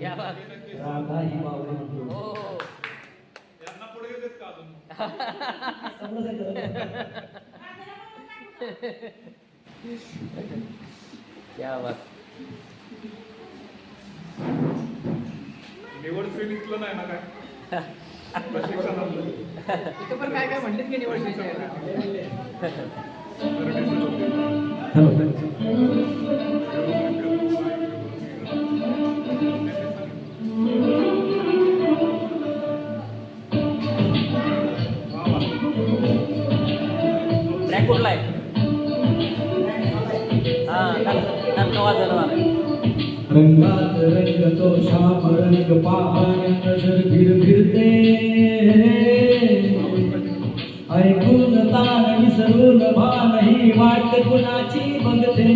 राधा ही बावरी म्हणतो. हो यांना पुढे येतात का अजून? क्या बात. निवड श्रेणीतलं नाही ना काय प्रशिक्षणातलं इथं पण काय काय म्हणलेत की निवड विषयाला. ट्रॅक कुठला आहे? नंतर वाजवणार आहे. रंगात रंगतो श्याम रंग पाहण्या नजर फिरते ऐकून तान विसरून भानही वाट कुणाची बघते.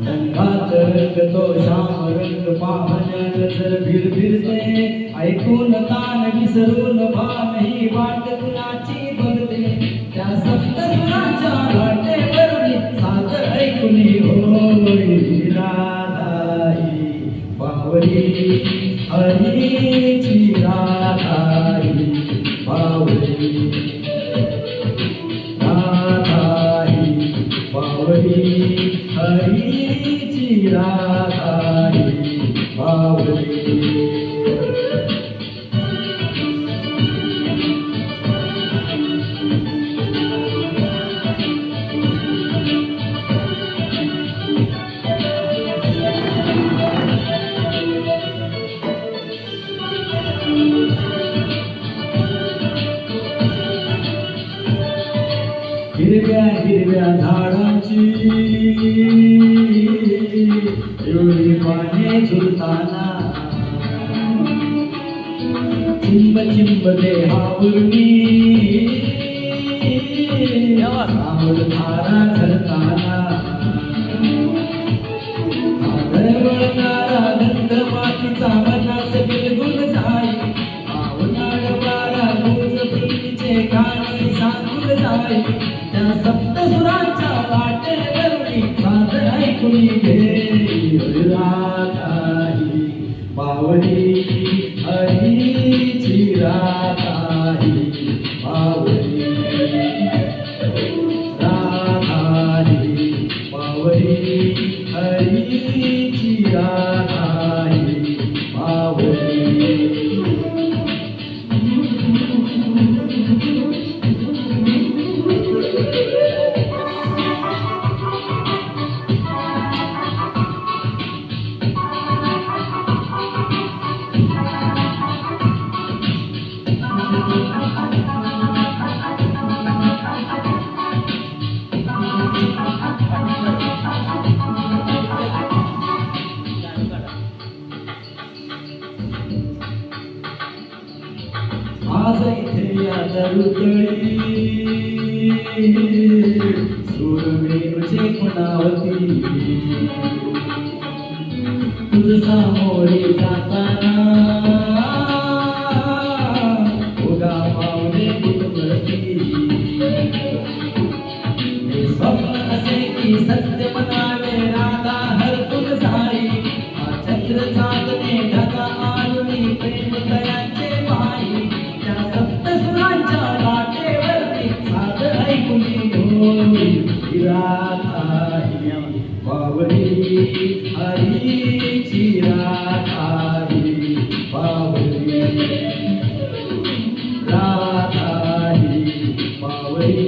रंगात रंगतो श्याम रंग पाहण्या नजर फिरते ऐकून तान विसरून भानही वाट कुणाची बघते. त्या सप्तसुरांच्या वाटेवरून साद ऐकुनी होई राधाई बावरी हरीची राधाई बावरी राधाई बावरी हरीची राधाई बावरी. हिरव्या हिरव्या झाडांची पिवळी पाने झुलताना चिंब चिंब देहावरणी अमृत धारा झरताना वळणारा गंध मातीचा मनास बिलगुल जाई आवनाड वारा गुज प्रीतीचे गाणी सांगून जाई. त्या सप्तसुरांच्या वाटेवरून साद ऐकुनी घे राधाई बावरी हरीची राधाई बावरी राधाई बावरी हरीची राधाई बावरी. आज इथे या दरुतळी सूरवेणूचे खुणावती तुझ सामोरे जाताना उगा पावले बुटवरती. हे स्वप्न असे की सत्य म्हणावे राधा हरतून जाई. हा चंद्र चांदणे ढगा आरुणी प्रेम तयांचे पायी. त्या सप्तसुरांच्या वाटेवरती साद ऐकुनी होई राधाई बावरी हरीची राधाई बावरी राधाई बावरी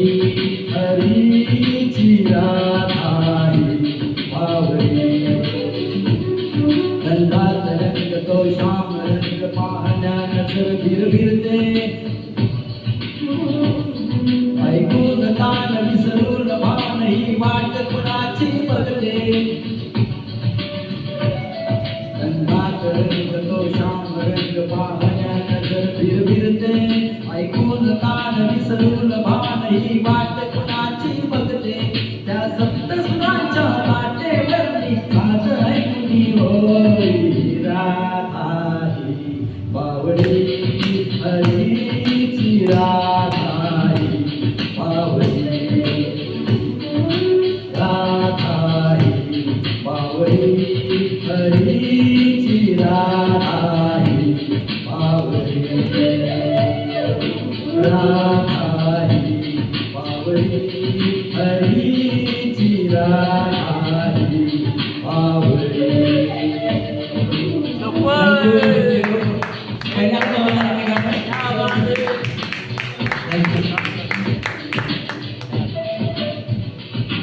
हरीची राधाई बावरी. रंगात रंगतो श्याम रंग पाहण्या नजर फिरते ऐकून तान विसरून भानही वाट कुणाची बघते. रंगात रंगतो श्याम रंग पाहण्या नजर फिरते ऐकून तान विसरून भानही वाट कुणाची बघते. त्या सप्तसुरांच्या वाटेवरती साद ऐकुनी होई राधाई बावरी हरीची राधाई बावरी हरीची राधा ही पावरी राधा ही पावरी हरीची राधा ही पावरी सुपर. पहिला आवाज आला का? क्या बात है. Thank you.